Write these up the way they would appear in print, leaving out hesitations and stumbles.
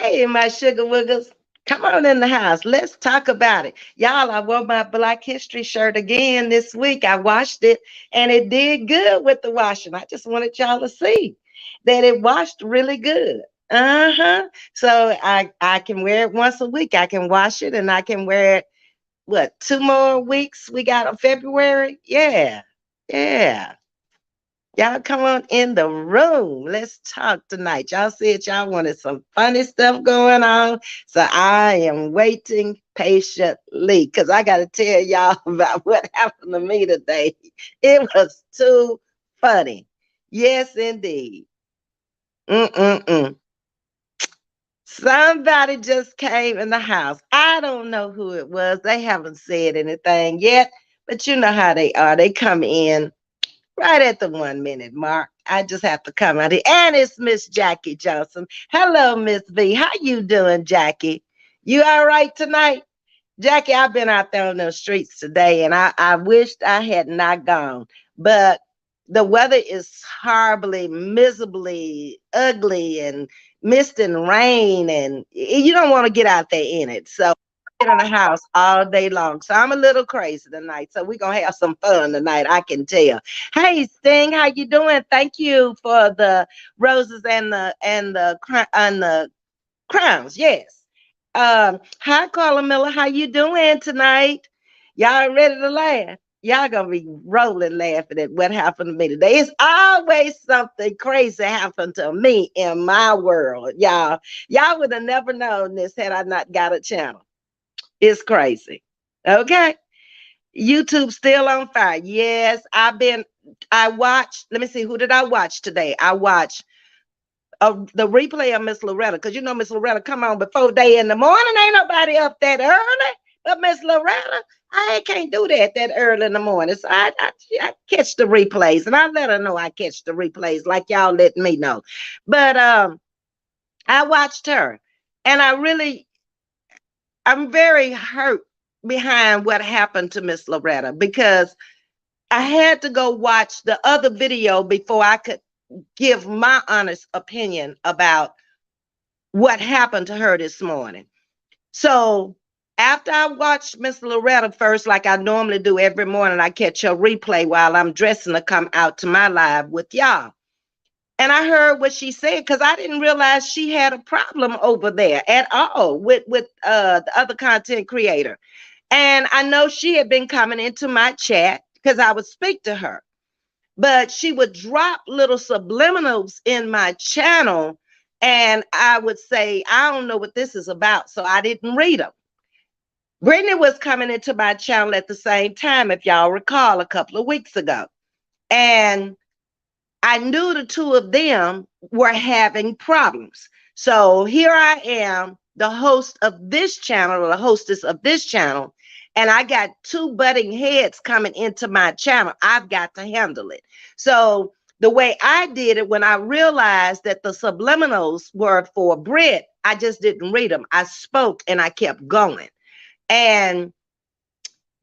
Hey, my sugar wiggles. Come on in the house. Let's talk about it. Y'all, I wore my Black History shirt again this week. I washed it and it did good with the washing. I just wanted y'all to see that it washed really good. Uh-huh. So I can wear it once a week. I can wash it and I can wear it, what, 2 more weeks we got of February? Yeah. Yeah. Y'all come on in the room. Let's talk tonight. Y'all said y'all wanted some funny stuff going on. So I am waiting patiently because I got to tell y'all about what happened to me today. It was too funny. Yes, indeed. Mm-mm-mm. Somebody just came in the house. I don't know who it was. They haven't said anything yet, but you know how they are. They come in right at the 1 minute mark. I just have to come out here. And it's Miss Jackie Johnson. Hello, Miss V. How you doing, Jackie? You all right tonight? Jackie, I've been out there on the streets today and I wished I had not gone. But the weather is horribly, miserably ugly and mist and rain, and you don't want to get out there in it. So in the house all day long. So I'm a little crazy tonight. So we're gonna have some fun tonight, I can tell. Hey Sting, how you doing? Thank you for the roses and the crowns. Yes. Hi Carla Miller, how you doing tonight? Y'all ready to laugh? Y'all gonna be rolling laughing at what happened to me today. It's always something crazy happened to me in my world, y'all. Y'all would have never known this had I not got a channel. It's crazy. Okay. YouTube still on fire. Yes, I watched, let me see, who did I watch today? I watched the replay of Miss Loretta, because you know Miss Loretta come on before day in the morning. Ain't nobody up that early. But Miss Loretta, I can't do that early in the morning. So I catch the replays and I let her know I catch the replays like y'all let me know. But I watched her and I'm very hurt behind what happened to Miss Loretta because I had to go watch the other video before I could give my honest opinion about what happened to her this morning. So after I watched Miss Loretta first, like I normally do every morning, I catch her replay while I'm dressing to come out to my live with y'all. And I heard what she said because I didn't realize she had a problem over there at all with the other content creator. And I know she had been coming into my chat because I would speak to her, but she would drop little subliminals in my channel. And I would say, I don't know what this is about. So I didn't read them. Brittany was coming into my channel at the same time, if y'all recall, a couple of weeks ago. And I knew the two of them were having problems. So here I am, the host of this channel, or the hostess of this channel, and I got two butting heads coming into my channel. I've got to handle it. So the way I did it, when I realized that the subliminals were for Brit, I just didn't read them. I spoke and I kept going. And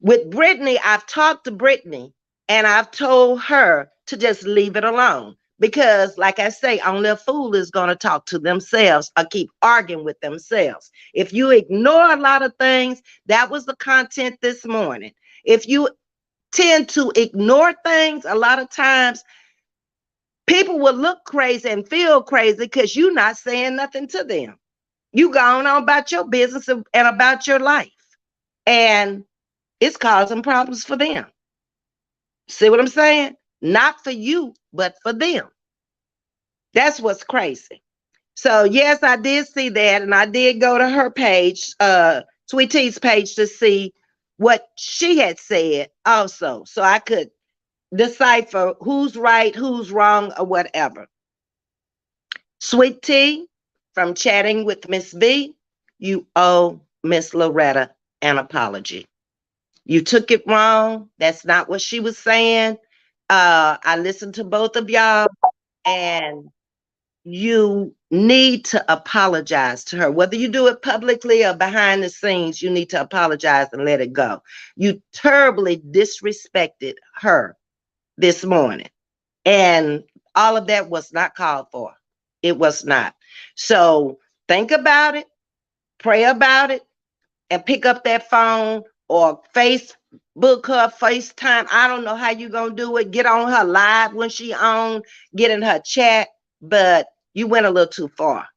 with Brittany, I've talked to Brittany and I've told her to just leave it alone. Because, like I say, only a fool is going to talk to themselves or keep arguing with themselves. If you ignore a lot of things, that was the content this morning. If you tend to ignore things, a lot of times people will look crazy and feel crazy because you're not saying nothing to them. You going on about your business and about your life. And it's causing problems for them. See what I'm saying? Not for you, but for them. That's what's crazy. So yes, I did see that, and I did go to her page, Sweet Tea's page, to see what she had said also, so I could decipher who's right, who's wrong, or whatever. Sweet Tea, from chatting with Miss V, you owe Miss Loretta an apology. You took it wrong. That's not what she was saying. I listened to both of y'all, and you need to apologize to her. Whether you do it publicly or behind the scenes, you need to apologize and let it go. You terribly disrespected her this morning. And all of that was not called for. It was not. So think about it, pray about it, and pick up that phone or Facebook her, FaceTime. I don't know how you gonna do it. Get on her live when she on, get in her chat, but you went a little too far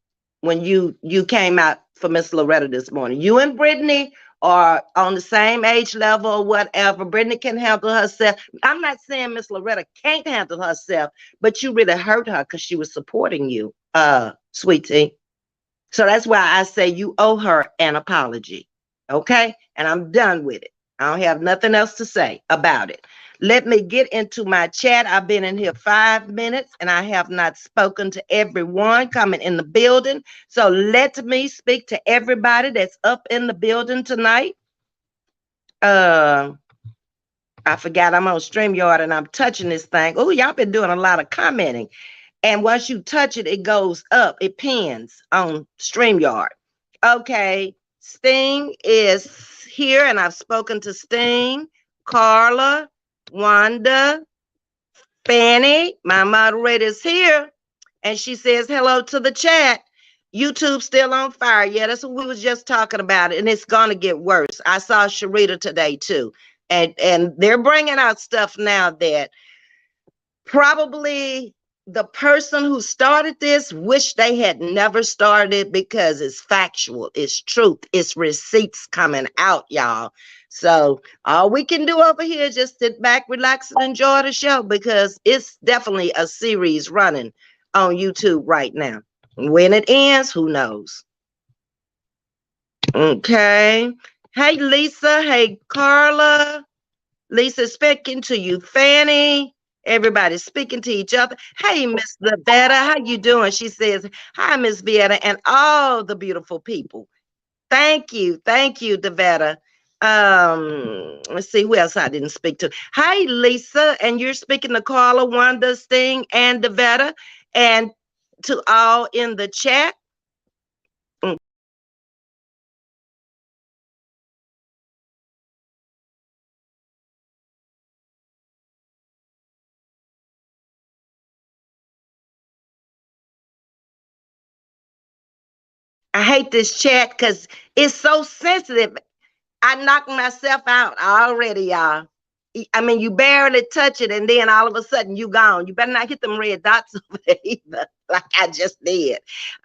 when you came out for Miss Loretta this morning. You and Brittany are on the same age level or whatever. Brittany can handle herself. I'm not saying Miss Loretta can't handle herself, but you really hurt her because she was supporting you, sweetie. So that's why I say you owe her an apology. Okay? And I'm done with it. I don't have nothing else to say about it. Let me get into my chat. I've been in here 5 minutes and I have not spoken to everyone coming in the building. So let me speak to everybody that's up in the building tonight. I forgot I'm on StreamYard and I'm touching this thing. Oh, y'all been doing a lot of commenting. And once you touch it, it goes up. It pins on StreamYard. Okay. Sting is here, and I've spoken to Sting, Carla, Wanda, Fanny. My moderator is here, and she says hello to the chat. YouTube still on fire. Yeah, that's what we was just talking about, and it's gonna get worse. I saw Sharita today too, and they're bringing out stuff now that probably the person who started this wish they had never started, because it's factual, it's truth, it's receipts coming out, y'all. So all we can do over here is just sit back, relax, and enjoy the show, because it's definitely a series running on YouTube right now. When it ends, who knows? Okay. Hey, Lisa. Hey, Carla. Lisa speaking to you, Fanny. Everybody's speaking to each other. Hey, Miss Loretta, how you doing? She says, hi, Miss Vieta, and all the beautiful people. Thank you, Devetta. Let's see who else I didn't speak to. Hi, Lisa, and you're speaking to Carla, Wanda, Sting, and Devetta, and to all in the chat. I hate this chat because it's so sensitive. I knocked myself out already, y'all. I mean, you barely touch it, and then all of a sudden you gone. You better not hit them red dots over there either, like I just did.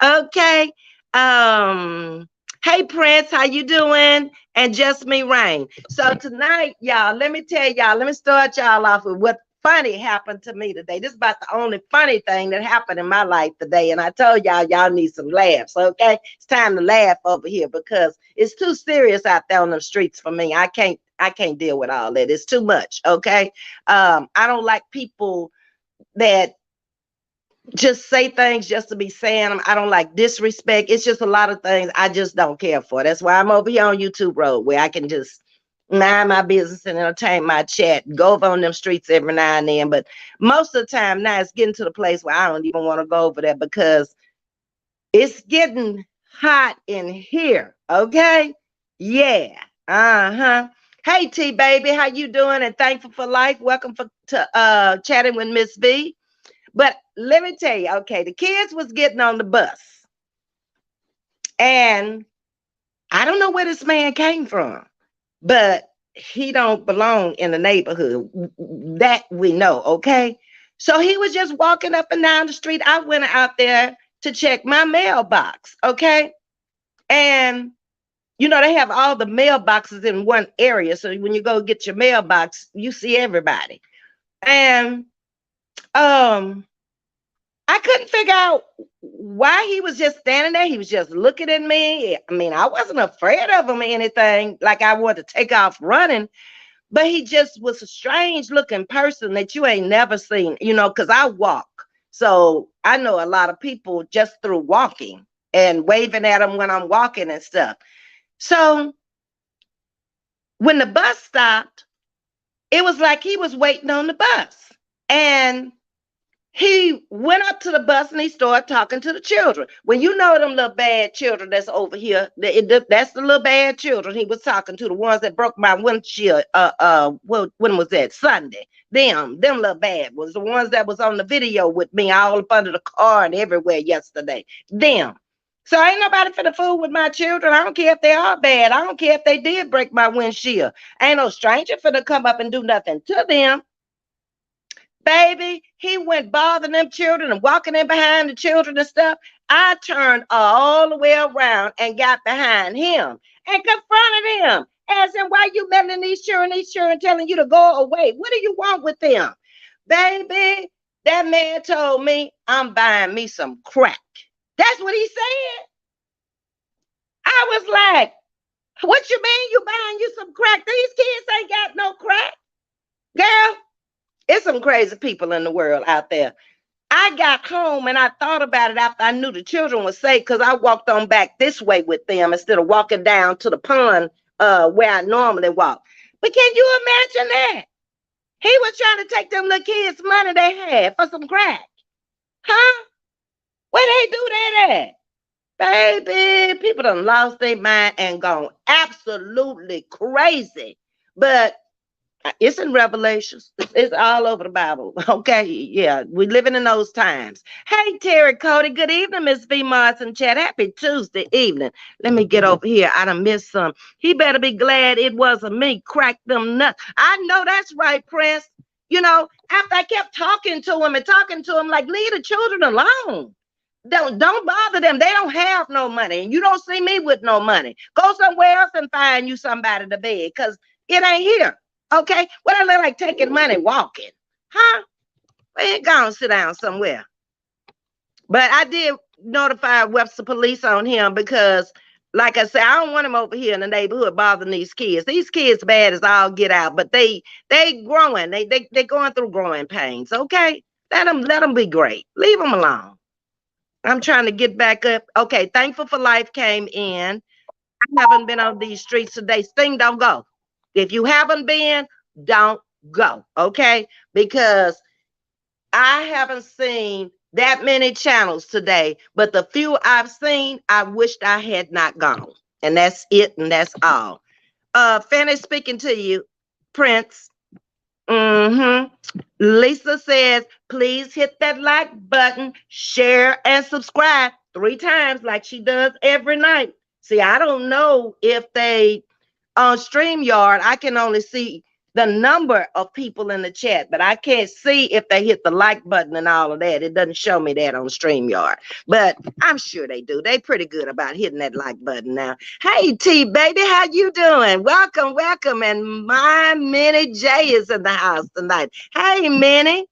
Okay. Hey Prince, how you doing? And Just Me Rain. So tonight, y'all, let me tell y'all, let me start y'all off with what funny happened to me today. This is about the only funny thing that happened in my life today. And I told y'all need some laughs. Okay. It's time to laugh over here because it's too serious out there on the streets for me. I can't deal with all that. It's too much. Okay. I don't like people that just say things just to be saying them. I don't like disrespect. It's just a lot of things I just don't care for. That's why I'm over here on YouTube Road, where I can just mind my business and entertain my chat, go over on them streets every now and then. But most of the time now it's getting to the place where I don't even want to go over there because it's getting hot in here. Okay. Yeah. Uh-huh. Hey T baby, how you doing? And thankful for life. Welcome to chatting with Miss V. But let me tell you, okay, the kids was getting on the bus, and I don't know where this man came from, but he don't belong in the neighborhood. That we know, okay? So he was just walking up and down the street. I went out there to check my mailbox, okay? And you know, they have all the mailboxes in one area. So when you go get your mailbox, you see everybody. And I couldn't figure out why he was just standing there. He was just looking at me. I mean, I wasn't afraid of him or anything, like I wanted to take off running, but he just was a strange looking person that you ain't never seen, you know, because I walk. So I know a lot of people just through walking and waving at them when I'm walking and stuff. So when the bus stopped, it was like he was waiting on the bus. And he went up to the bus and he started talking to the children. When you know them little bad children that's over here, that's the little bad children he was talking to, the ones that broke my windshield. When was that? Sunday. Them little bad ones, the ones that was on the video with me all up under the car and everywhere yesterday. Them. So ain't nobody finna fool with my children. I don't care if they are bad. I don't care if they did break my windshield. Ain't no stranger finna come up and do nothing to them. Baby, he went bothering them children and walking in behind the children and stuff. I turned all the way around and got behind him and confronted him. Asked him, why you meddling these children telling you to go away? What do you want with them? Baby, that man told me I'm buying me some crack. That's what he said. I was like, what you mean you buying you some crack? These kids ain't got no crack. Girl, it's some crazy people in the world out there. I got home and I thought about it after I knew the children were safe because I walked on back this way with them instead of walking down to the pond where I normally walk. But can you imagine that? He was trying to take them little kids' money they had for some crack. Huh? Where they do that at? Baby, people done lost their mind and gone absolutely crazy. But it's in Revelations. It's all over the Bible. Okay, yeah, we're living in those times. Hey, Terry Cody. Good evening, Ms.V. Martin Chat. Happy Tuesday evening. Let me get over here. I done missed some. He better be glad it wasn't me. Crack them nuts. I know that's right, Prince. You know, after I kept talking to him, like, leave the children alone. Don't bother them. They don't have no money, and you don't see me with no money. Go somewhere else and find you somebody to beg, because it ain't here. Okay, what I look like taking money walking, huh? We ain't gonna sit down somewhere. But I did notify Webster police on him because, like I said, I don't want him over here in the neighborhood bothering these kids. These kids bad as all get out, but they growing. They going through growing pains. Okay, let them be great. Leave them alone. I'm trying to get back up. Okay, Thankful for Life came in. I haven't been on these streets today. Sting, don't go. If you haven't been, don't go. Okay, because I haven't seen that many channels today, but the few I've seen, I wished I had not gone. And that's it, and that's all. Fanny speaking to you, Prince. Lisa says, please hit that like button, share, and subscribe 3 times like she does every night. See, I don't know if they on StreamYard, I can only see the number of people in the chat, but I can't see if they hit the like button and all of that. It doesn't show me that on StreamYard, but I'm sure they do. They pretty good about hitting that like button now. Hey, T baby, how you doing? Welcome, welcome. And my Minnie J is in the house tonight. Hey, Minnie.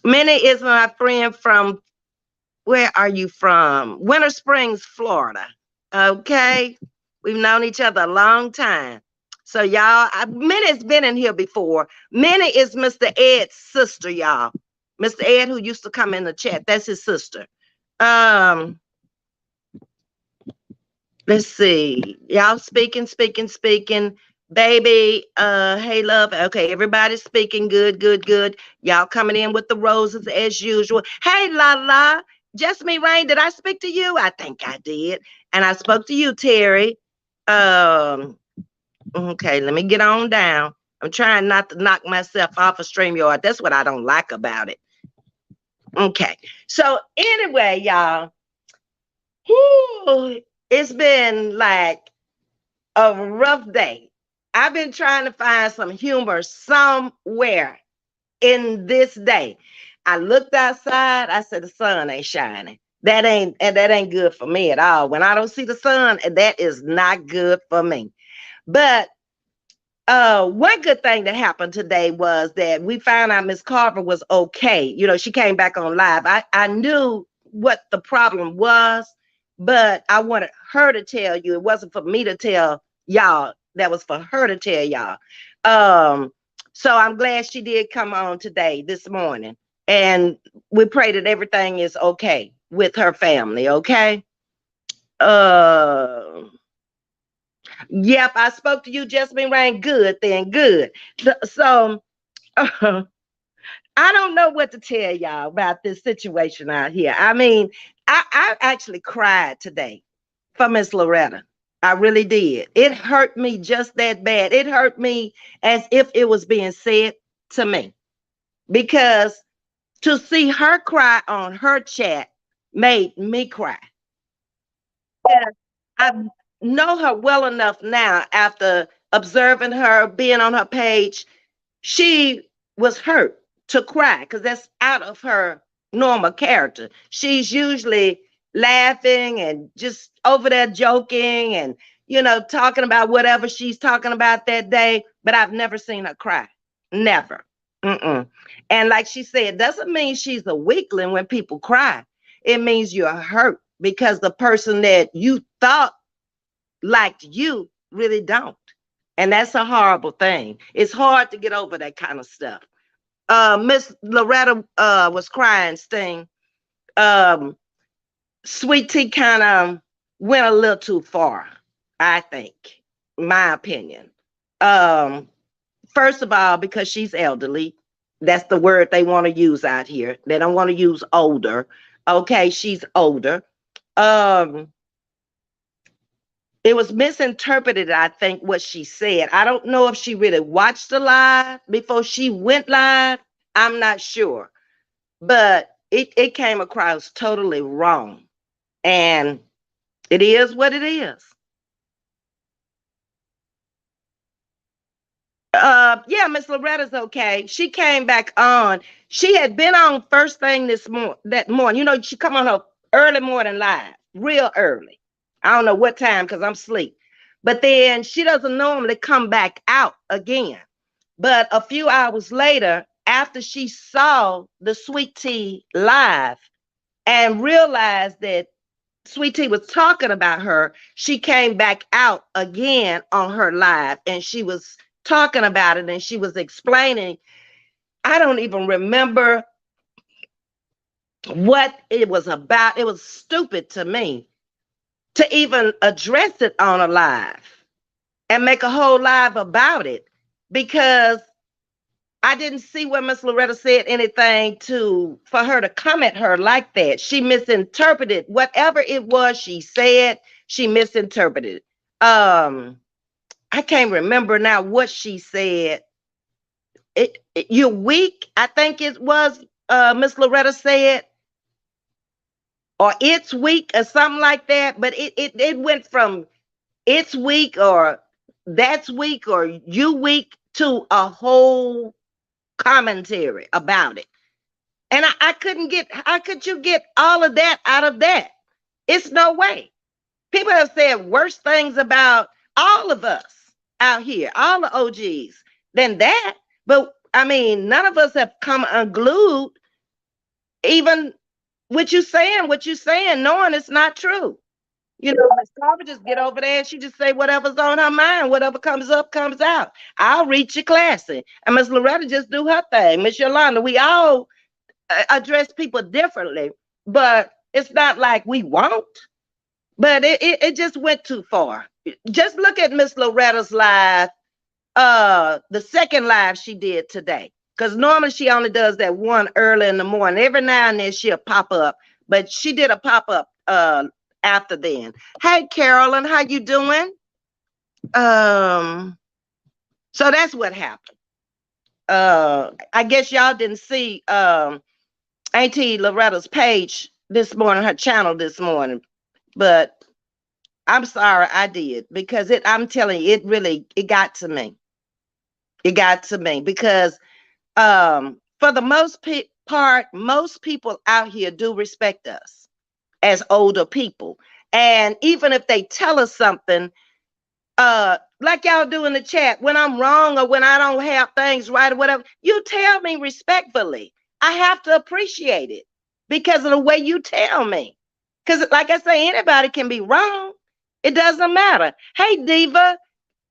Minnie is my friend from, where are you from? Winter Springs, Florida. Okay. We've known each other a long time. So y'all, Minnie's been in here before. Minnie is Mr. Ed's sister, y'all. Mr. Ed, who used to come in the chat, that's his sister. Let's see. Y'all speaking. Baby, hey love. Okay, everybody's speaking. Good. Y'all coming in with the roses as usual. Hey, la. Just me, Rain. Did I speak to you? I think I did. And I spoke to you, Terry. Okay, let me get on down. I'm trying not to knock myself off of StreamYard. That's what I don't like about it. Okay, so anyway, y'all, it's been like a rough day. I've been trying to find some humor somewhere in this day. I looked outside, I said, the sun ain't shining. That ain't good for me at all. When I don't see the sun, that is not good for me. But one good thing that happened today was that we found out Miss Carver was okay. You know, she came back on live. I knew what the problem was, but I wanted her to tell you. It wasn't for me to tell y'all. That was for her to tell y'all. So I'm glad she did come on today, this morning. And we pray that everything is okay with her family, okay? Yep, I spoke to you, Jasmine Rain. Good, then, good. So, I don't know what to tell y'all about this situation out here. I mean, I actually cried today for Miss Loretta. I really did. It hurt me just that bad. It hurt me as if it was being said to me. Because to see her cry on her chat, made me cry. Yeah, I know her well enough now after observing her, being on her page. She was hurt to cry because that's out of her normal character. She's usually laughing and just over there joking and, talking about whatever she's talking about that day. But I've never seen her cry. Never. Mm-mm. And like she said, it doesn't mean she's a weakling when people cry. It means you're hurt because the person that you thought liked you really don't. And that's a horrible thing. It's hard to get over that kind of stuff. Miss Loretta was crying, Sting. Um, Sweet Tea kind of went a little too far, I think, my opinion. Um, First of all, because she's elderly. That's the word they want to use out here. They don't want to use older. Okay, she's older. Um, it was misinterpreted, I think, what she said. I don't know if she really watched the live before she went live. I'm not sure. But it came across totally wrong. And it is what it is. Yeah, Miss Loretta's okay. She came back on. She had been on first thing that morning. She come on her early morning live, real early. I don't know what time because I'm asleep. But then she doesn't normally come back out again. But a few hours later, after she saw the Sweet Tea live and realized that Sweet Tea was talking about her, she came back out again on her live and she was talking about it and she was explaining. I don't even remember what it was about. It was stupid to me to even address it on a live and make a whole live about it because I didn't see where Miss Loretta said anything for her to come at her like that. She misinterpreted whatever it was she said. She misinterpreted. I can't remember now what she said. You're weak, I think it was. Miss Loretta said, or it's weak, or something like that. But it went from it's weak or that's weak or you weak to a whole commentary about it. And I couldn't get, how could you get all of that out of that? It's no way. People have said worse things about all of us out here, all the OGs, than that. But I mean, none of us have come unglued, even what you saying, knowing it's not true. Miss Carver just get over there and she just say whatever's on her mind, whatever comes up, comes out. I'll read your classy. And Miss Loretta just do her thing. Miss Yolanda, we all address people differently, but it's not like we won't. But it just went too far. Just look at Miss Loretta's live, the second live she did today. Because normally she only does that one early in the morning. Every now and then she'll pop up, but she did a pop up after then. Hey, Carolyn, how you doing? So that's what happened. I guess y'all didn't see Auntie Loretta's page this morning, her channel this morning, but I'm sorry I did because I'm telling you, it got to me. It got to me because for the most part, most people out here do respect us as older people. And even if they tell us something, like y'all do in the chat, when I'm wrong or when I don't have things right or whatever, you tell me respectfully. I have to appreciate it because of the way you tell me. Because like I say, anybody can be wrong. It doesn't matter. Hey, Diva,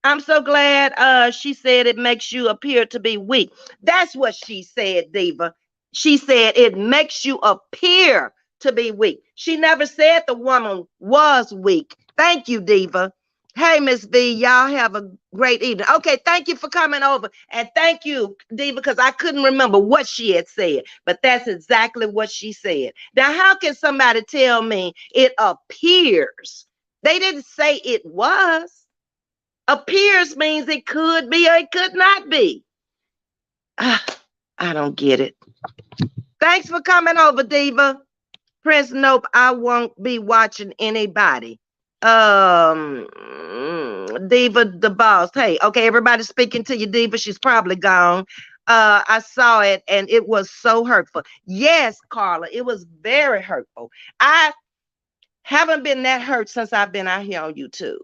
I'm so glad she said it makes you appear to be weak. That's what she said, Diva. She said it makes you appear to be weak. She never said the woman was weak. Thank you, Diva. Hey, Ms.V, y'all have a great evening. Okay, thank you for coming over. And thank you, Diva, because I couldn't remember what she had said. But that's exactly what she said. Now, how can somebody tell me it appears? They didn't say it was. Appears means it could be or it could not be. I don't get it. Thanks for coming over, Diva. Prince, nope, I won't be watching anybody. Diva the boss. Hey, okay, everybody's speaking to you, Diva. She's probably gone. I saw it and it was so hurtful. Yes, Carla, it was very hurtful. I haven't been that hurt since I've been out here on YouTube.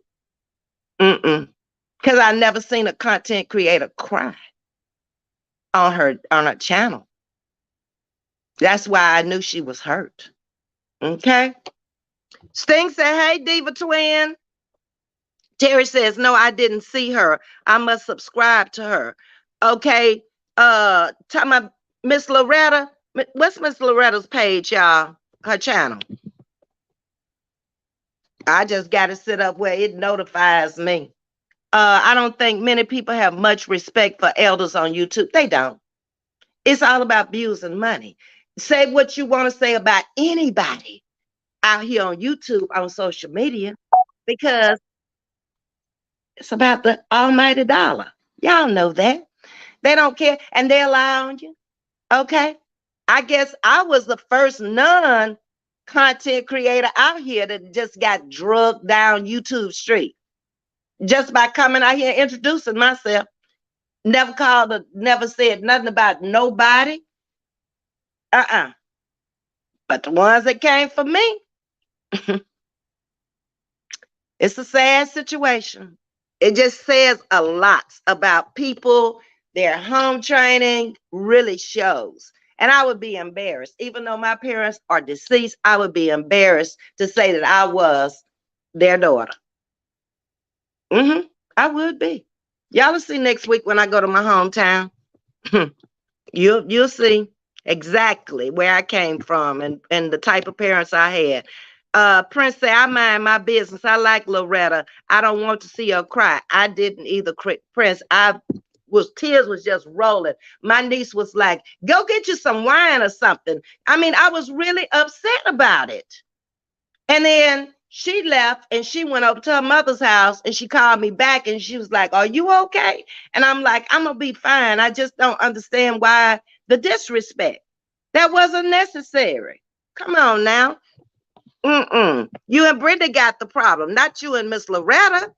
Because I never seen a content creator cry on her channel. That's why I knew she was hurt. Okay. Sting said, hey, Diva Twin. Terry says, no, I didn't see her. I must subscribe to her. Okay. Talking about Miss Loretta. What's Miss Loretta's page, y'all? Her channel. I just got to sit up where it notifies me. I don't think many people have much respect for elders on YouTube. They don't. It's all about views and money. Say what you want to say about anybody out here on YouTube, on social media, because it's about the almighty dollar. Y'all know that. They don't care, and they lie on you. Okay. I guess I was the first non-content creator out here that just got drugged down YouTube street just by coming out here introducing myself. Never called, never said nothing about nobody. But the ones that came for me, it's a sad situation. It just says a lot about people. Their home training really shows. And I would be embarrassed. Even though my parents are deceased, I would be embarrassed to say that I was their daughter. I would be. Y'all will see next week when I go to my hometown. You'll see exactly where I came from and the type of parents I had. Prince said, I mind my business. I like Loretta. I don't want to see her cry. I didn't either, Prince. Tears was just rolling. My niece was like, go get you some wine or something. I mean, I was really upset about it. And then she left and she went over to her mother's house and she called me back and she was like, are you okay? And I'm like, I'm going to be fine. I just don't understand why the disrespect. That wasn't necessary. Come on now. You and Brenda got the problem, not you and Miss Loretta.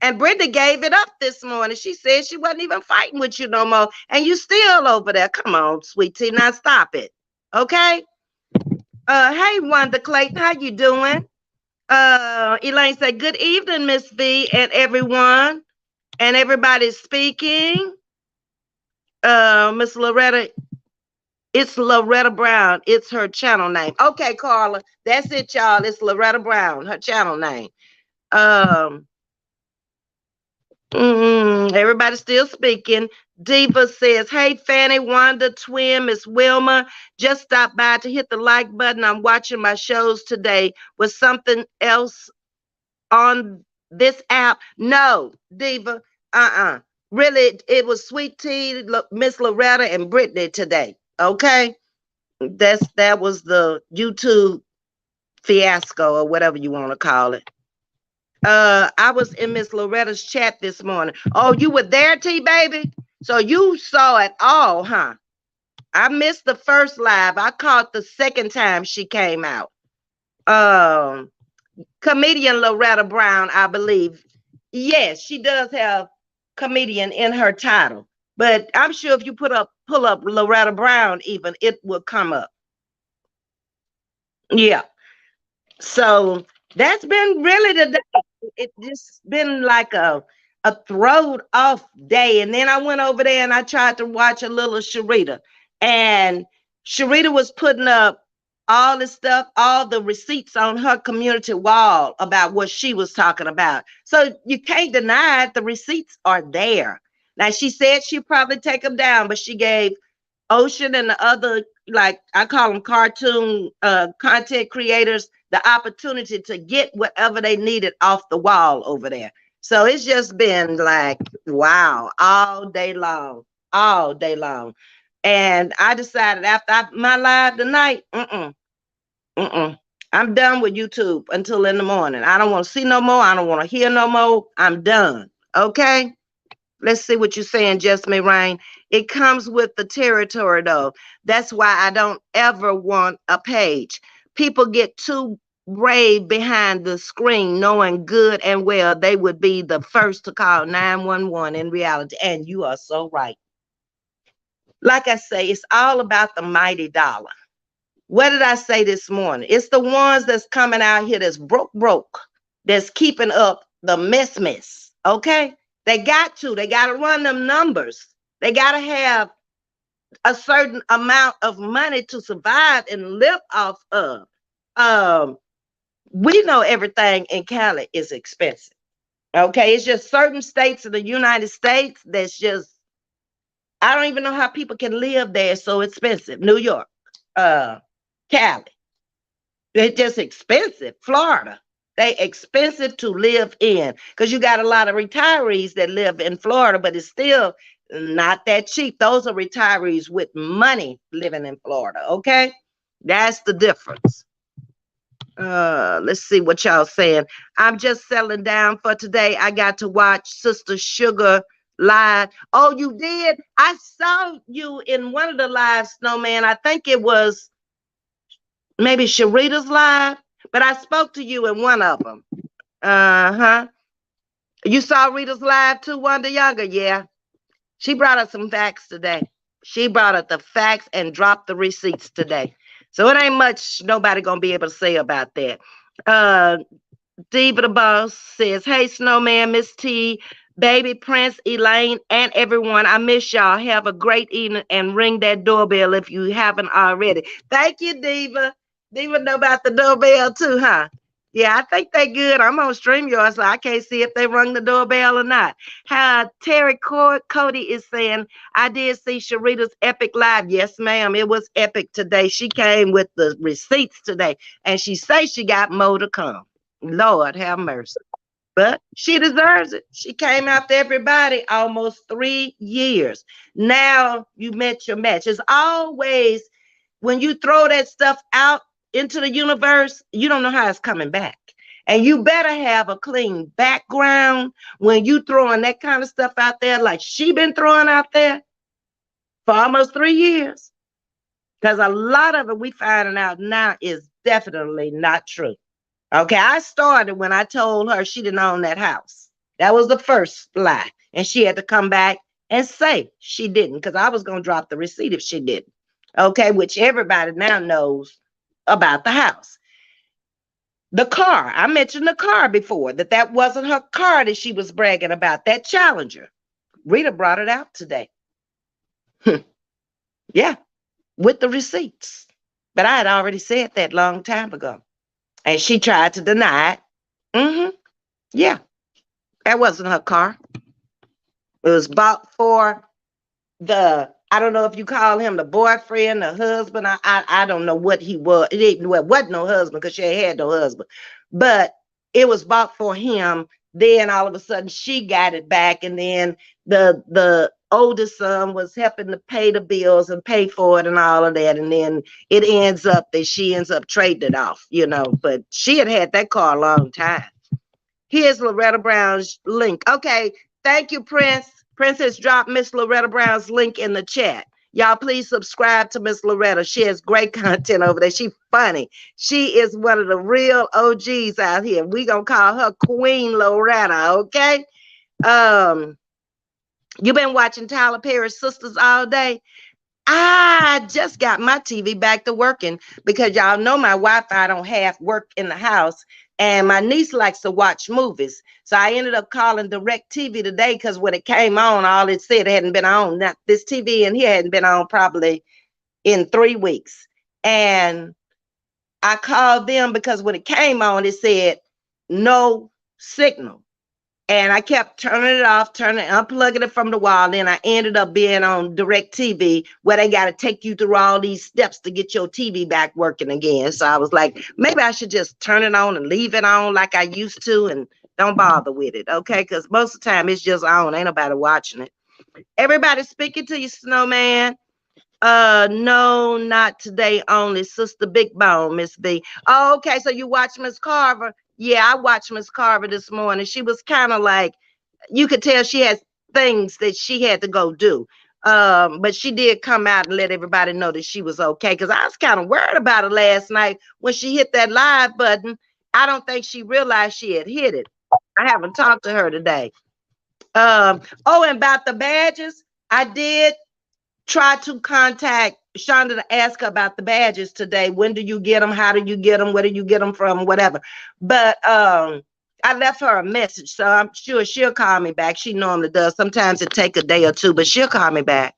And Brenda gave it up this morning. She said she wasn't even fighting with you no more. And you still over there. Come on, sweet tea. Now stop it. Okay? Hey, Wanda Clayton, how you doing? Elaine said, good evening, Ms.V and everyone. And everybody's speaking. Miss Loretta, it's Loretta Brown. It's her channel name. Okay, Carla. That's it, y'all. It's Loretta Brown, her channel name. Everybody's still speaking. Diva says, hey, Fanny, Wanda, Twin, Miss Wilma, just stopped by to hit the like button. I'm watching my shows today. Was something else on this app? No, Diva. Really, it was Sweet Tea, Miss Loretta, and Brittany today. Okay? That was the YouTube fiasco or whatever you want to call it. I was in Miss Loretta's chat this morning. Oh, you were there, T baby? So you saw it all, huh? I missed the first live. I caught the second time she came out. Comedian Loretta Brown, I believe. Yes, she does have comedian in her title. But I'm sure if you pull up Loretta Brown even, it will come up. Yeah. So that's been really the day. It just been like a throwed off day. And then I went over there and I tried to watch a little Sharita. And Sharita was putting up all this stuff, all the receipts on her community wall about what she was talking about. So you can't deny it. The receipts are there. Now, she said she'd probably take them down, but she gave Ocean and the other, like I call them cartoon content creators, the opportunity to get whatever they needed off the wall over there. So it's just been like, wow, all day long. And I decided after my live tonight, I'm done with YouTube until in the morning. I don't want to see no more. I don't want to hear no more. I'm done. Okay? Let's see what you're saying, Just Me Rain. It comes with the territory, though. That's why I don't ever want a page. people get too brave behind the screen, knowing good and well they would be the first to call 911 in reality. And you are so right. Like I say, it's all about the mighty dollar. What did I say this morning? It's the ones that's coming out here that's broke, that's keeping up the mess. Okay? They got to run them numbers. They got to have a certain amount of money to survive and live off of. We know everything in Cali is expensive. Okay? It's just certain states in the United States that's just, I don't even know how people can live there. It's so expensive. New York, Cali, it's just expensive. Florida, they expensive to live in because you got a lot of retirees that live in Florida, but it's still not that cheap. Those are retirees with money living in Florida. Okay, that's the difference. Let's see what y'all saying. I'm just settling down for today. I got to watch Sister Sugar live. Oh, you did? I saw you in one of the live, Snowman. I think it was maybe Sharita's live, but I spoke to you in one of them. Uh-huh. You saw Rita's live too, Wanda Younger? Yeah. She brought us some facts today. She brought us the facts and dropped the receipts today. So it ain't much nobody gonna be able to say about that. Diva the Boss says, hey, Snowman, Miss T, Baby, Prince, Elaine, and everyone. I miss y'all. Have a great evening and ring that doorbell if you haven't already. Thank you, Diva. Diva know about the doorbell too, huh? Yeah, I think they good. I'm on StreamYard, so I can't see if they rung the doorbell or not. Terry Cody is saying, I did see Sharita's epic live. Yes, ma'am. It was epic today. She came with the receipts today, and she says she got more to come. Lord have mercy. But she deserves it. She came after everybody almost 3 years. Now you met your match. It's always when you throw that stuff out into the universe, you don't know how it's coming back. And you better have a clean background when you throwing that kind of stuff out there like she been throwing out there for almost 3 years. Because a lot of it we finding out now is definitely not true. Okay, I started when I told her she didn't own that house. That was the first lie. And she had to come back and say she didn't, because I was going to drop the receipt if she didn't. Okay, which everybody now knows about the house. The car, I mentioned the car before, that wasn't her car that she was bragging about, that Challenger. Rita brought it out today. Yeah, with the receipts. But I had already said that long time ago. And she tried to deny it. Yeah, that wasn't her car. It was bought for I don't know if you call him the boyfriend, the husband. I don't know what he was. It wasn't no husband because she had no husband. But it was bought for him. Then all of a sudden she got it back. And then the oldest son was helping to pay the bills and pay for it and all of that. And then it ends up that she ends up trading it off, but she had that car a long time. Here's Loretta Brown's link. Okay, thank you, Prince. Prince has dropped Miss Loretta Brown's link in the chat. Y'all please subscribe to Miss Loretta. She has great content over there. She's funny. She is one of the real OGs out here. We gonna call her Queen Loretta, okay? You been watching Tyler Perry's Sisters all day? I just got my TV back to working because y'all know my Wi-Fi don't half work in the house, and my niece likes to watch movies. So I ended up calling DirecTV today because when it came on, all it said it hadn't been on. Now, this TV in here hadn't been on probably in 3 weeks. And I called them because when it came on, it said no signal. And I kept turning it off, unplugging it from the wall. Then I ended up being on DirecTV where they got to take you through all these steps to get your TV back working again. So I was like, maybe I should just turn it on and leave it on like I used to and don't bother with it, okay? Because most of the time it's just on. Ain't nobody watching it. Everybody speaking to you, Snowman. No, not today only. Sister Big Bone, Ms.V. Oh, okay, so you watch Miss Carver. Yeah, I watched Miss Carver this morning. She was kind of like, you could tell she has things that she had to go do. But she did come out and let everybody know that she was okay. Because I was kind of worried about her last night when she hit that live button. I don't think she realized she had hit it. I haven't talked to her today. Oh, and about the badges, I did try to contact Shonda to ask her about the badges today. When do you get them? How do you get them? Where do you get them from? Whatever. But I left her a message, so I'm sure she'll call me back. She normally does. Sometimes it take a day or two, but she'll call me back,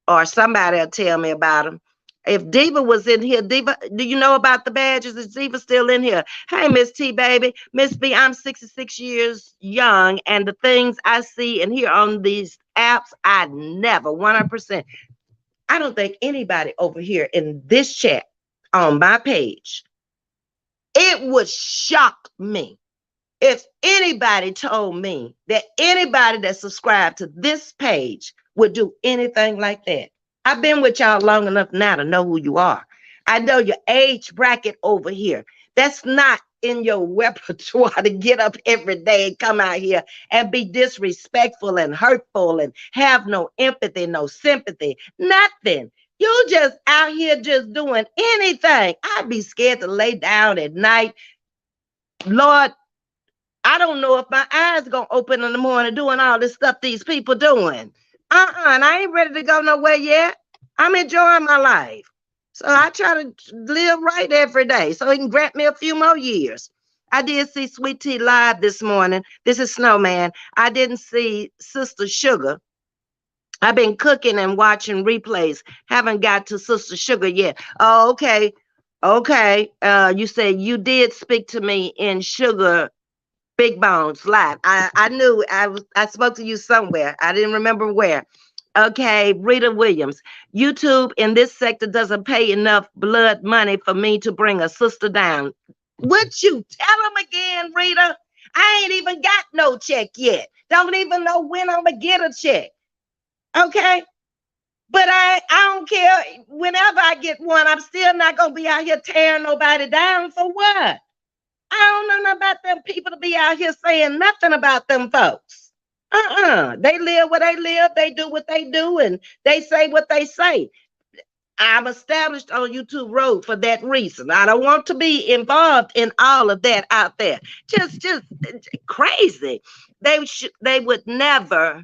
or somebody will tell me about them. If Diva was in here, Diva, do you know about the badges? Is Diva still in here? Hey, Miss T, baby. Miss V, I'm 66 years young, and the things I see and hear on these apps, I never, 100%. I don't think anybody over here in this chat on my page, it would shock me if anybody told me that anybody that subscribed to this page would do anything like that. I've been with y'all long enough now to know who you are. I know your age bracket over here. That's not in your repertoire to get up every day and come out here and be disrespectful and hurtful and have no empathy, no sympathy, nothing. You just out here just doing anything. I'd be scared to lay down at night. Lord, I don't know if my eyes gonna open in the morning doing all this stuff these people doing. And I ain't ready to go nowhere yet. I'm enjoying my life. So I try to live right every day so he can grant me a few more years. I did see Sweet Tea live this morning. This is Snowman. I didn't see Sister Sugar. I've been cooking and watching replays. Haven't got to Sister Sugar yet. Oh, okay. Okay. You said you did speak to me in Sugar Big Bones live. I knew I spoke to you somewhere. I didn't remember where. Okay, Rita Williams. YouTube in this sector doesn't pay enough blood money for me to bring a sister down. Would you tell them again, Rita? I ain't even got no check yet. Don't even know when I'm gonna get a check. Okay. But I don't care. Whenever I get one, I'm still not gonna be out here tearing nobody down for what? I don't know nothing about them people to be out here saying nothing about them folks. They live where they live, they do what they do, and they say what they say. I'm established on YouTube Road for that reason. I don't want to be involved in all of that out there. Just crazy. They would never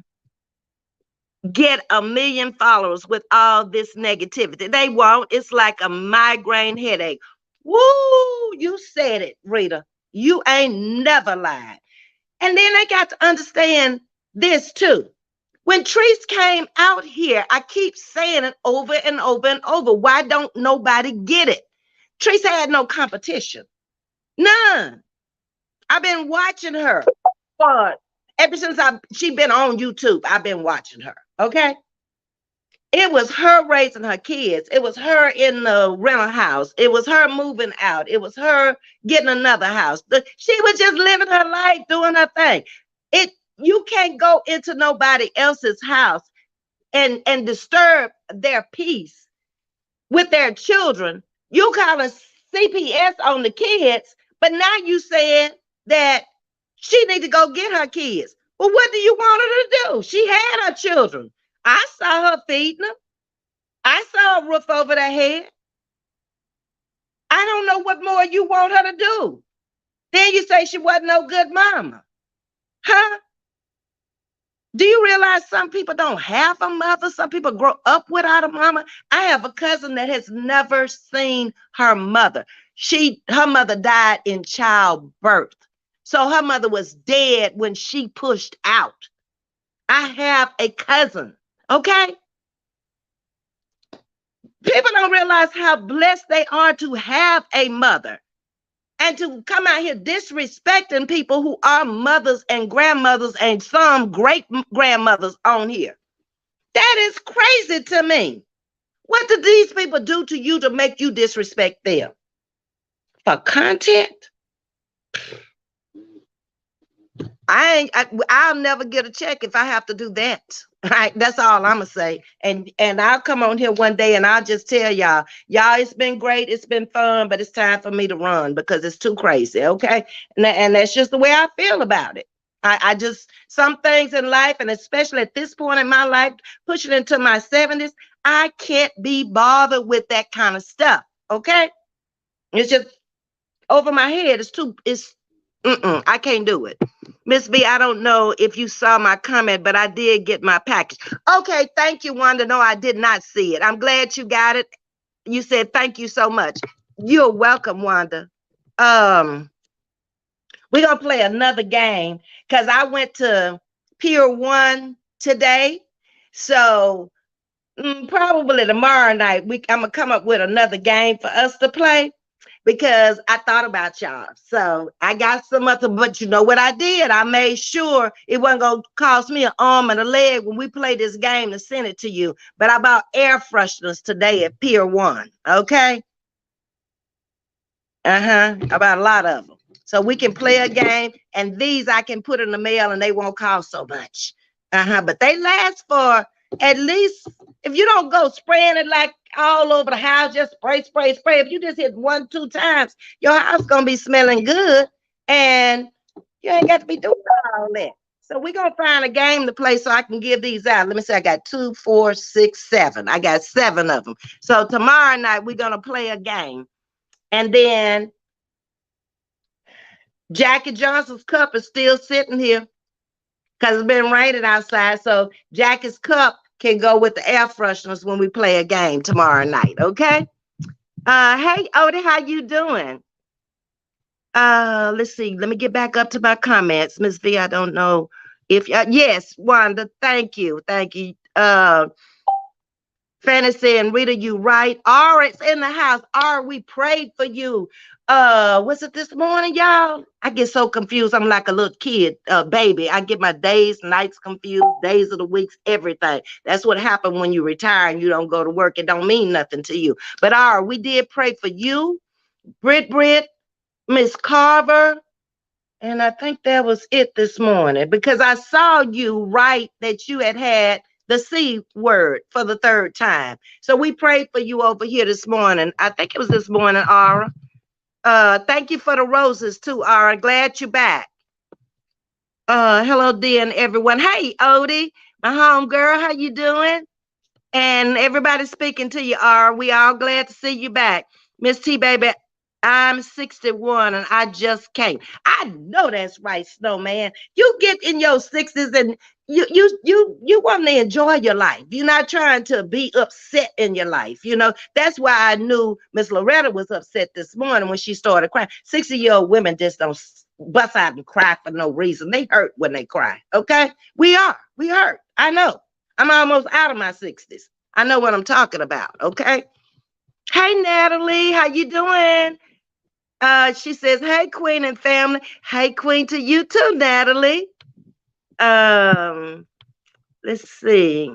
get 1 million followers with all this negativity. They won't. It's like a migraine headache. Woo, you said it, Rita. You ain't never lied. And then I got to understand this too. When Treese came out here, I keep saying it over and over and over. Why don't nobody get it? Treese had no competition. None. I've been watching her for ever since she been on YouTube. I've been watching her. Okay. It was her raising her kids. It was her in the rental house. It was her moving out. It was her getting another house. She was just living her life, doing her thing. You can't go into nobody else's house and disturb their peace with their children. You calling CPS on the kids, but now you saying that she need to go get her kids. Well, what do you want her to do? She had her children. I saw her feeding them. I saw a roof over their head. I don't know what more you want her to do. Then you say she wasn't no good mama. Huh? Do you realize some people don't have a mother? Some people grow up without a mama. I have a cousin that has never seen her mother. Her mother died in childbirth. So her mother was dead when she pushed out. I have a cousin, okay? People don't realize how blessed they are to have a mother. And to come out here disrespecting people who are mothers and grandmothers and some great grandmothers on here. That is crazy to me. What did these people do to you to make you disrespect them? For content? I'll never get a check if I have to do that. Right? That's all I'm gonna say. And I'll come on here one day and I'll just tell y'all, it's been great, it's been fun, but it's time for me to run because it's too crazy. Okay, and that's just the way I feel about it. I just, some things in life, and especially at this point in my life, pushing into my 70s, I can't be bothered with that kind of stuff. Okay. It's just over my head. It's too, I can't do it. Miss V, I don't know if you saw my comment, but I did get my package. Okay, thank you, Wanda. No, I did not see it. I'm glad you got it. You said thank you so much. You're welcome, Wanda. Um, we're gonna play another game because I went to Pier 1 today. So probably tomorrow night I'm gonna come up with another game for us to play because I thought about y'all. So I got some other, but you know what I did? I made sure it wasn't gonna cost me an arm and a leg when we play this game to send it to you. But I bought air fresheners today at Pier 1. Okay. About a lot of them. So we can play a game, and these I can put in the mail and they won't cost so much. But they last for at least, if you don't go spraying it like all over the house, just spray, spray, spray. If you just hit 1, 2 times, your house gonna be smelling good, and you ain't got to be doing all that. So we're gonna find a game to play so I can give these out. Let me see, I got 2, 4, 6, 7. I got 7 of them. So tomorrow night we're gonna play a game. And then Jackie Johnson's cup is still sitting here because it's been raining outside. So Jackie's cup can go with the air fresheners when we play a game tomorrow night. Okay. Hey Odie, how you doing? Let's see. Let me get back up to my comments. Miss V, I don't know if yes, Wanda, thank you. Thank you. Fantasy and Rita, you right. It's in the house. We prayed for you. Was it this morning, y'all? I get so confused. I'm like a little kid, baby. I get my days, nights confused, days of the weeks, everything. That's what happened when you retire and you don't go to work. It don't mean nothing to you. But we did pray for you, Britt, Miss Carver, and I think that was it this morning because I saw you write that you had the C word for the 3rd time. So we prayed for you over here this morning. I think it was this morning, Aura. Thank you for the roses too, Aura. Glad you're back. Hello, dear, and everyone. Hey, Odie, my home girl, how you doing? And everybody speaking to you, we all glad to see you back. Miss T, baby, I'm 61 and I just came. I know that's right, Snowman. You get in your 60s and you want to enjoy your life. You're not trying to be upset in your life. You know, that's why I knew Miss Loretta was upset this morning when she started crying. 60-year-old women just don't bust out and cry for no reason. They hurt when they cry. Okay. We hurt. I know. I'm almost out of my 60s. I know what I'm talking about. Okay. Hey, Natalie, how you doing? She says, hey, Queen and family. Hey, Queen, to you too, Natalie. Let's see.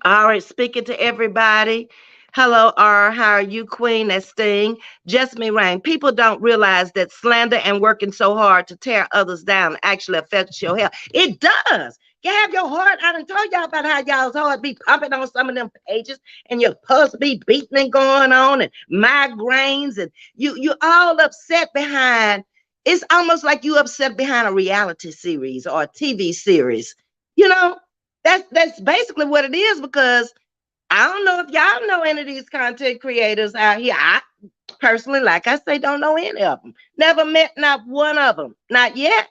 All right, speaking to everybody. Hello, how are you, Queen? That's Sting. Just me, Rain. People don't realize that slander and working so hard to tear others down actually affects your health. It does. You have your heart. I done told y'all about how y'all's heart be pumping on some of them pages and your pulse be beating and going on and migraines and you all upset behind. It's almost like you upset behind a reality series or a TV series. You know, that's basically what it is because I don't know if y'all know any of these content creators out here. I personally, like I say, don't know any of them. Never met not one of them. Not yet.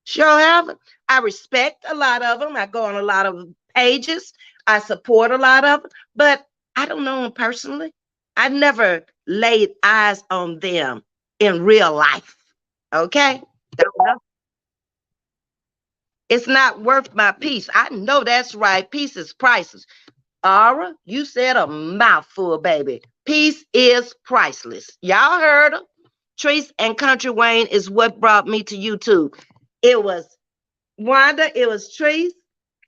Sure haven't. I respect a lot of them. I go on a lot of pages. I support a lot of them, but I don't know them personally. I never laid eyes on them in real life. Okay? Don't know. It's not worth my peace. I know that's right. Peace is priceless. Aura, you said a mouthful, baby. Peace is priceless. Y'all heard her. Treese and Country Wayne is what brought me to YouTube. It was Wanda, it was Treese,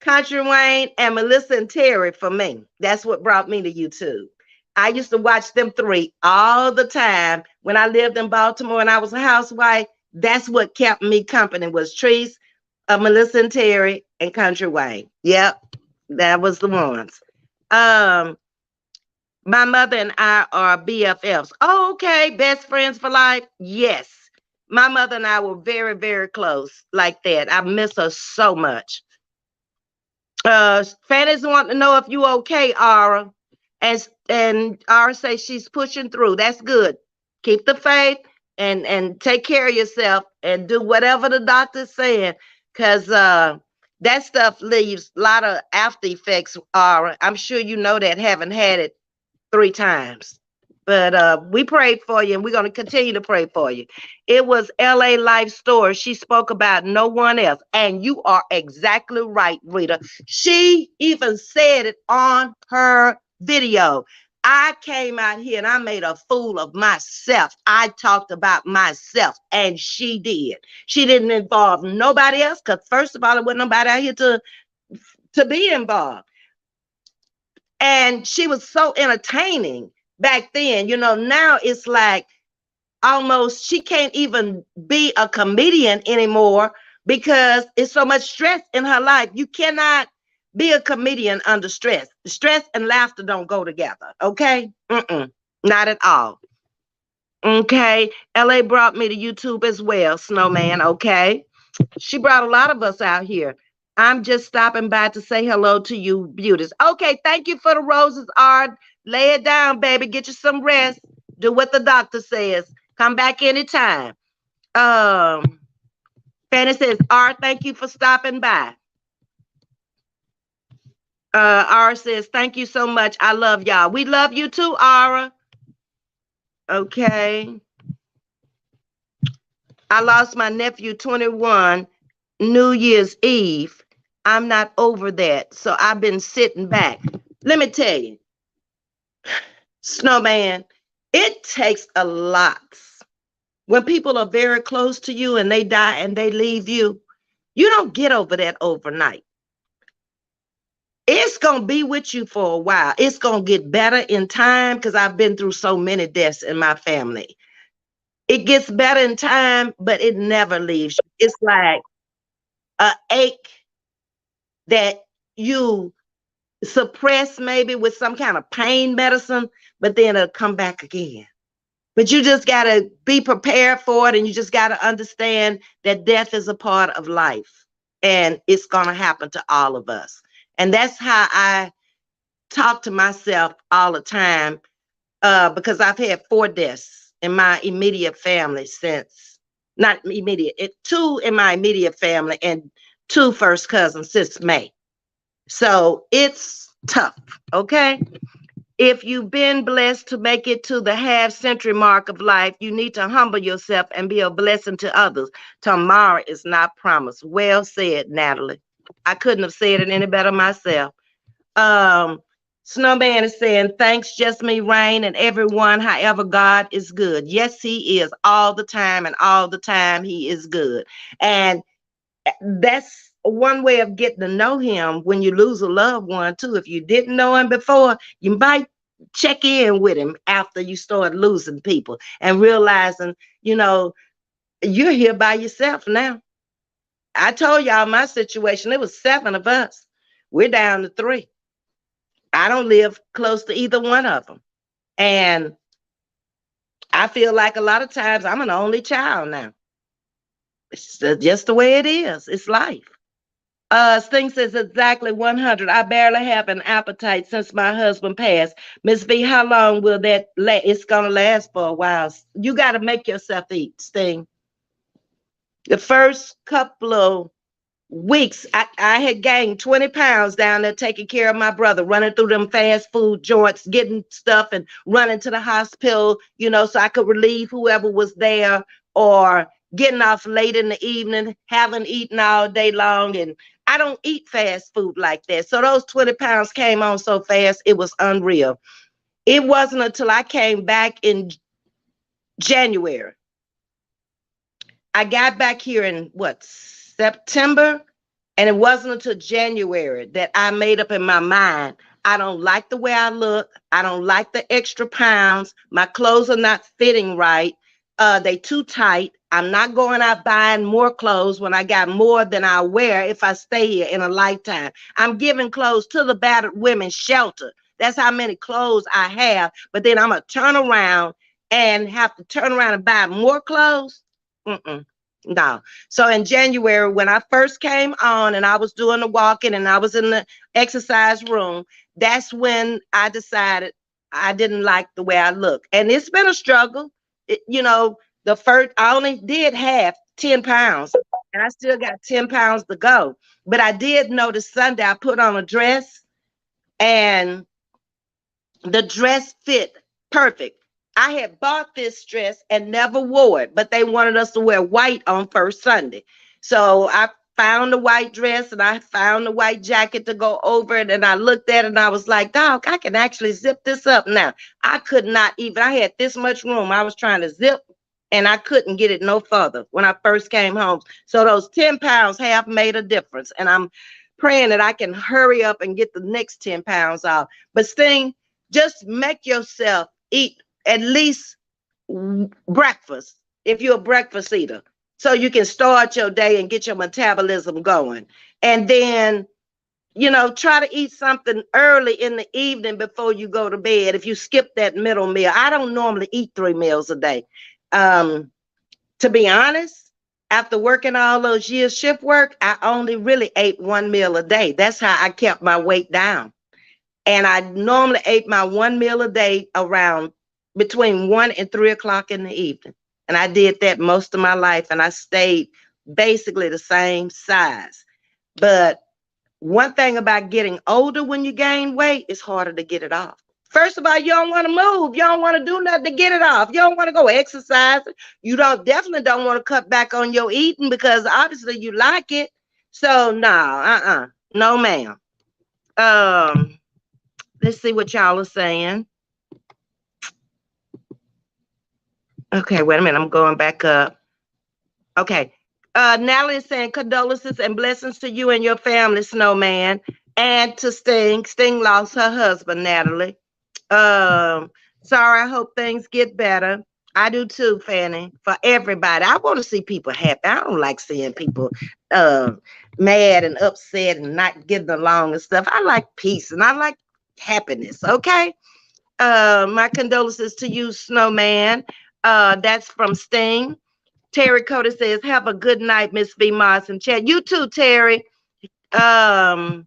Country Wayne, and Melissa and Terry for me. That's what brought me to YouTube. I used to watch them 3 all the time when I lived in Baltimore and I was a housewife. That's what kept me company was Treese, Melissa and Terry, and Country Wayne. Yep, that was the ones. My mother and I are BFFs. Oh, okay, best friends for life. Yes. My mother and I were very, very close like that. I miss her so much. Fanny's want to know if you okay, Ara. And Ara say she's pushing through. That's good. Keep the faith and take care of yourself and do whatever the doctor's saying. Cause that stuff leaves a lot of after effects, Ara. I'm sure you know that, haven't had it 3 times. But we prayed for you and we're going to continue to pray for you. It was LA Life Story. She spoke about no one else. And you are exactly right, Rita. She even said it on her video. I came out here and I made a fool of myself. I talked about myself and she did. She didn't involve nobody else because first of all, there wasn't nobody out here to be involved. And she was so entertaining back then. Now it's like almost she can't even be a comedian anymore because it's so much stress in her life. You cannot be a comedian under stress. Stress and laughter don't go together. Okay. Not at all. Okay. LA brought me to YouTube as well, Snowman. Okay. She brought a lot of us out here. I'm just stopping by to say hello to you, beauties. Okay, thank you for the roses, Art. Lay it down, baby. Get you some rest. Do what the doctor says. Come back anytime. Um, Fanny says, Art, thank you for stopping by. Ara says, thank you so much. I love y'all. We love you too, Ara. Okay. I lost my nephew 21 New Year's Eve. I'm not over that. So I've been sitting back. Let me tell you, Snowman, it takes a lot. When people are very close to you and they die and they leave you, you don't get over that overnight. It's going to be with you for a while. It's going to get better in time because I've been through so many deaths in my family. It gets better in time, but it never leaves you. It's like an ache that you suppress maybe with some kind of pain medicine, but then it'll come back again. But you just got to be prepared for it. And you just got to understand that death is a part of life and it's going to happen to all of us. And that's how I talk to myself all the time because I've had 4 deaths in my immediate family since, not immediate, 2 in my immediate family and 2 first cousins since May. So it's tough, okay? If you've been blessed to make it to the half-century mark of life, you need to humble yourself and be a blessing to others. Tomorrow is not promised. Well said, Natalie. I couldn't have said it any better myself. Snowman is saying, thanks, just me, Rain, and everyone. However, God is good. Yes, he is all the time, and all the time he is good. And that's one way of getting to know him when you lose a loved one too. If you didn't know him before, you might check in with him after you start losing people and realizing, you're here by yourself now. I told y'all my situation. It was 7 of us. We're down to 3. I don't live close to either one of them. And I feel like a lot of times I'm an only child now. It's just the way it is. It's life. Sting says exactly 100. I barely have an appetite since my husband passed. Ms.V, how long will that last? It's going to last for a while. You got to make yourself eat, Sting. The first couple of weeks, I had gained 20 pounds down there taking care of my brother, running through them fast food joints, getting stuff and running to the hospital, so I could relieve whoever was there, or getting off late in the evening, haven't eaten all day long. And I don't eat fast food like that. So those 20 pounds came on so fast, it was unreal. It wasn't until I came back in January. I got back here in September? And it wasn't until January that I made up in my mind, I don't like the way I look. I don't like the extra pounds. My clothes are not fitting right. They too tight. I'm not going out buying more clothes when I got more than I wear if I stay here in a lifetime. I'm giving clothes to the battered women's shelter. That's how many clothes I have. But then I'm going to turn around and have to turn around and buy more clothes. Mm-mm. No. So in January, when I first came on and I was doing the walking and I was in the exercise room, that's when I decided I didn't like the way I look. And it's been a struggle. The first, I only did half 10 pounds and I still got 10 pounds to go. But I did notice Sunday I put on a dress and the dress fit perfect. I had bought this dress and never wore it, but they wanted us to wear white on first Sunday. So I found the white dress and I found the white jacket to go over it. And I looked at it and I was like, dog, I can actually zip this up now. I could not even, I had this much room. I was trying to zip and I couldn't get it no further when I first came home. So those 10 pounds have made a difference. And I'm praying that I can hurry up and get the next 10 pounds off. But Sting, just make yourself eat at least breakfast if you're a breakfast eater, so you can start your day and get your metabolism going. And then, try to eat something early in the evening before you go to bed. If you skip that middle meal, I don't normally eat 3 meals a day. To be honest, after working all those years shift work, I only really ate 1 meal a day. That's how I kept my weight down. And I normally ate my 1 meal a day around between 1 and 3 o'clock in the evening. And I did that most of my life. And I stayed basically the same size. But one thing about getting older when you gain weight, it's harder to get it off. First of all, you don't want to move. You don't want to do nothing to get it off. You don't want to go exercise. You definitely don't want to cut back on your eating because obviously you like it. So no, no, ma'am. Let's see what y'all are saying. Okay, wait a minute. I'm going back up. Okay. Natalie is saying condolences and blessings to you and your family, Snowman, and to Sting. Sting lost her husband, Natalie. Sorry, I hope things get better. I do too, Fanny, for everybody. I want to see people happy. I don't like seeing people mad and upset and not getting along and stuff. I like peace and I like happiness, okay? My condolences to you, Snowman. That's from Sting. Terry Cody says, have a good night, Miss V. Moss and Chad. You too, Terry. Natalie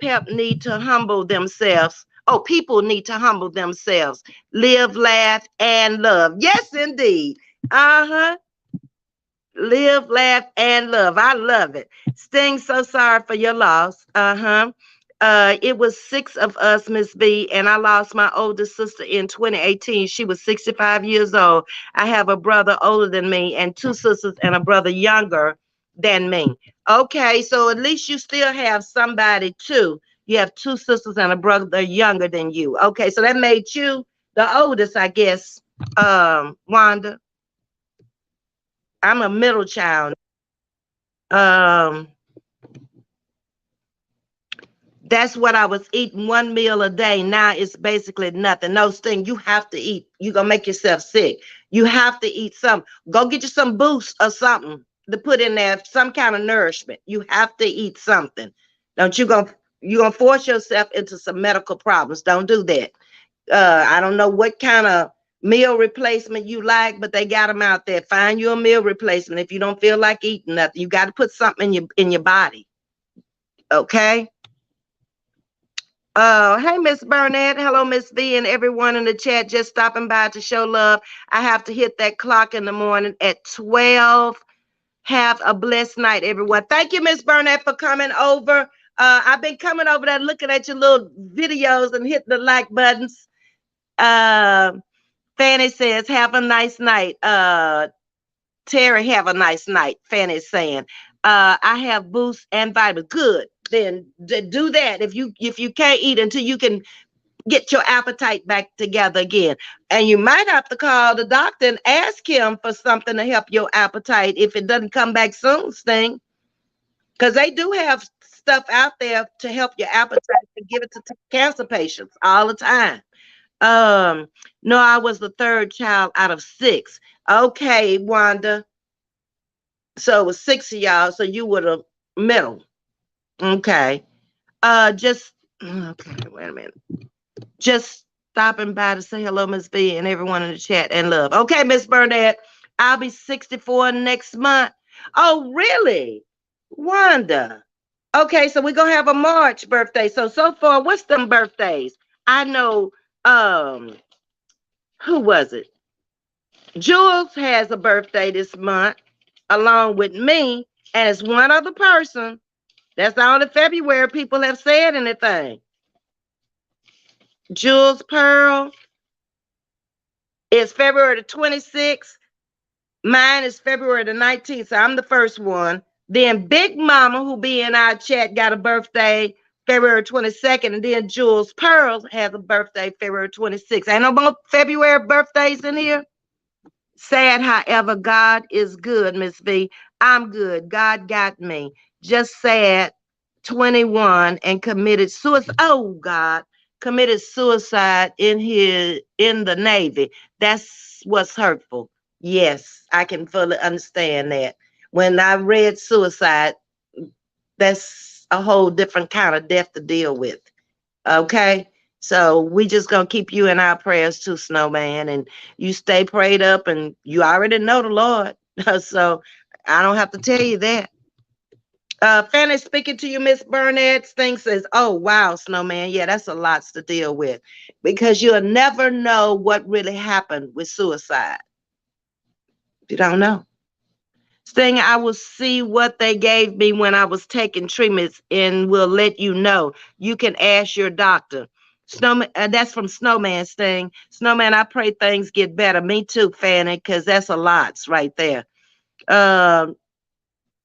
Pep need to humble themselves. Oh, people need to humble themselves. Live, laugh, and love. Yes, indeed. Uh-huh. Live, laugh, and love. I love it. Sting, so sorry for your loss. Uh-huh. It was 6 of us, Ms. V, and I lost my oldest sister in 2018. She was 65 years old. I have a brother older than me and 2 sisters and a brother younger than me. Okay, so at least you still have somebody too. You have 2 sisters and a brother younger than you. Okay, so that made you the oldest, I guess, Wanda. I'm a middle child. That's what I was eating, 1 meal a day. Now it's basically nothing. No, Sting, you have to eat. You're going to make yourself sick. You have to eat something. Go get you some boost or something to put in there, some kind of nourishment. You have to eat something. Don't you're gonna force yourself into some medical problems. Don't do that. I don't know what kind of meal replacement you like, but they got them out there. Find you a meal replacement. If you don't feel like eating nothing, you got to put something in your body. Okay. Hey, Miss Burnett. Hello, Miss V, and everyone in the chat just stopping by to show love. I have to hit that clock in the morning at 12. Have a blessed night, everyone. Thank you, Miss Burnett, for coming over. I've been coming over there looking at your little videos and hitting the like buttons. Fanny says, have a nice night. Terry, have a nice night. Fanny's saying, I have boosts and vitamins. Good. Then do that. If you can't eat until you can get your appetite back together again. And you might have to call the doctor and ask him for something to help your appetite if it doesn't come back soon, Sting. Because they do have stuff out there to help your appetite and give it to cancer patients all the time. No, I was the 3rd child out of 6. Okay, Wanda. So it was 6 of y'all. So you were the middle. Okay. Just okay, wait a minute. Just stopping by to say hello, Ms. V, and everyone in the chat and love. Okay, Miss Burnett. I'll be 64 next month. Oh, really? Wanda. Okay, so we're gonna have a March birthday. So far, what's them birthdays? I know who was it? Jules has a birthday this month, along with me, and it's one other person. That's the only February people have said anything. Jules Pearl is February the 26th. Mine is February the 19th, so I'm the first one. Then Big Mama, who be in our chat, got a birthday February 22nd. And then Jules Pearl has a birthday February 26th. Ain't no more February birthdays in here. Sad, however, God is good, Miss V. I'm good. God got me. Just sad, 21, and committed suicide. Oh God, committed suicide in the Navy. That's what's hurtful. Yes, I can fully understand that. When I read suicide, that's a whole different kind of death to deal with. Okay. So we just gonna keep you in our prayers too, Snowman, and you stay prayed up, and you already know the Lord. So I don't have to tell you that. Fanny speaking to you, Miss Burnett. Thing says, "Oh wow, Snowman, yeah, that's a lot to deal with, because you'll never know what really happened with suicide. You don't know." Saying, "I will see what they gave me when I was taking treatments and will let you know. You can ask your doctor." Snowman, that's from Snowman's thing. Snowman, I pray things get better. Me too, Fanny, because that's a lot right there. Um,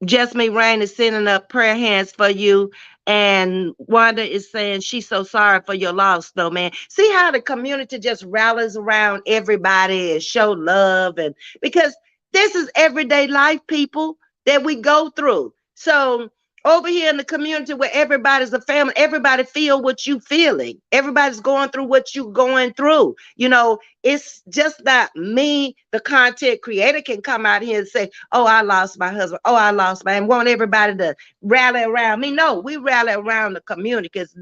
Jasmine Rain is sending up prayer hands for you. And Wanda is saying she's so sorry for your loss, though, man. See how the community just rallies around everybody and show love, and because this is everyday life, people, that we go through. So over here in the community where everybody's a family, everybody feel what you feeling. Everybody's going through what you going through. It's just not me, the content creator, can come out here and say, "Oh, I lost my husband. Oh, I lost my," and want everybody to rally around me. No, we rally around the community, because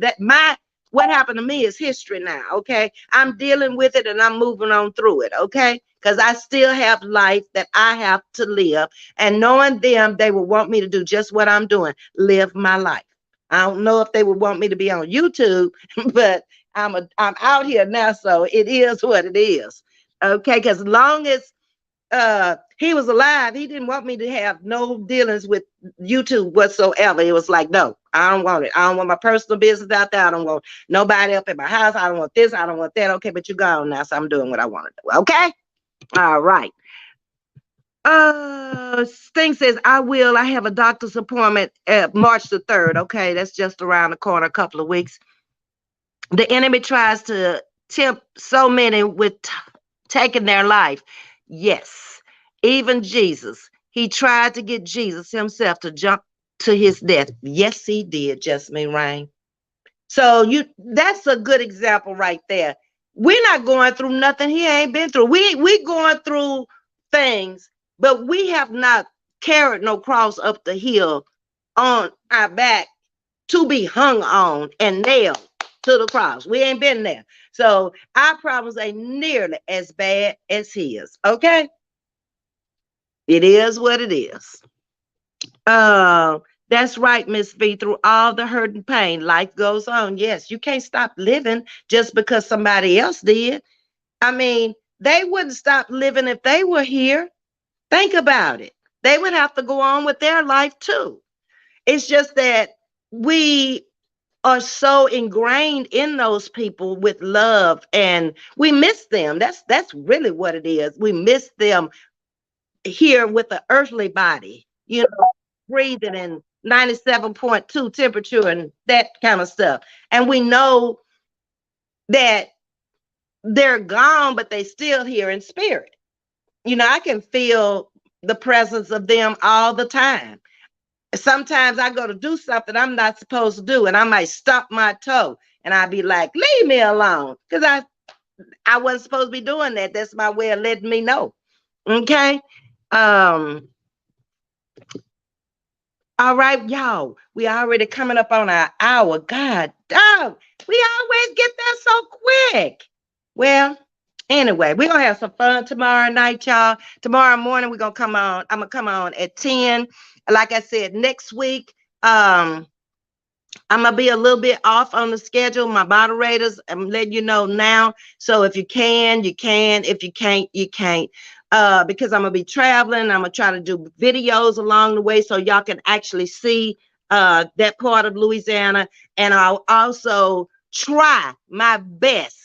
what happened to me is history now. Okay. I'm dealing with it and I'm moving on through it. Okay. Because I still have life that I have to live. And knowing them, they will want me to do just what I'm doing, live my life. I don't know if they would want me to be on YouTube, but I'm out here now, so it is what it is. Okay, because as long as he was alive, he didn't want me to have no dealings with YouTube whatsoever. It was like, no, I don't want it. I don't want my personal business out there. I don't want nobody up in my house. I don't want this. I don't want that. Okay, but you're gone now, so I'm doing what I want to do. Okay, all right. Sting says, "I will. I have a doctor's appointment March the 3rd. Okay, that's just around the corner, a couple of weeks. The enemy tries to tempt so many with taking their life. Yes, even Jesus. He tried to get Jesus himself to jump to his death. Yes, he did, Jasmine Rain. So that's a good example right there. We're not going through nothing he ain't been through. We going through things, but we have not carried no cross up the hill on our back to be hung on and nailed to the cross. We ain't been there. So our problems ain't nearly as bad as his. Okay. It is what it is. That's right, Miss V. Through all the hurt and pain, life goes on. Yes, you can't stop living just because somebody else did. I mean, they wouldn't stop living if they were here. Think about it. They would have to go on with their life too. It's just that we are so ingrained in those people with love, and we miss them. That's really what it is. We miss them here with the earthly body, breathing in 97.2 temperature and that kind of stuff. And we know that they're gone, but they still here in spirit. I can feel the presence of them all the time. Sometimes I go to do something I'm not supposed to do, and I might stop my toe, and I'd be like, "Leave me alone," because I wasn't supposed to be doing that. That's my way of letting me know. Okay. Um, all right, y'all. We already coming up on our hour. God dog. We always get there so quick. Well, Anyway, we're gonna have some fun tomorrow night, y'all. Tomorrow morning, we're gonna come on. I'm gonna come on at 10. Like I said, next week, I'm gonna be a little bit off on the schedule. My moderators, I'm letting you know now. So if you can, you can. If you can't, you can't. Because I'm gonna be traveling. I'm gonna try to do videos along the way so y'all can actually see that part of Louisiana. And I'll also try my best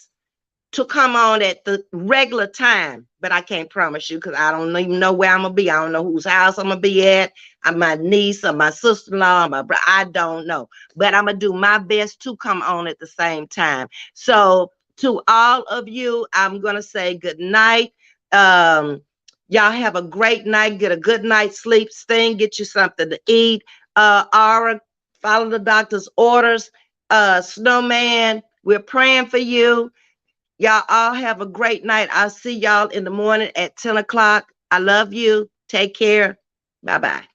to come on at the regular time, but I can't promise you because I don't even know where I'm gonna be. I don't know whose house I'm gonna be at. I'm my niece or my sister-in-law, I don't know, but I'm gonna do my best to come on at the same time. So to all of you, I'm gonna say good night. Y'all have a great night. Get a good night's sleep. Sting, get you something to eat. Aura, follow the doctor's orders. Snowman, we're praying for you. Y'all all have a great night. I'll see y'all in the morning at 10 o'clock. I love you. Take care. Bye-bye.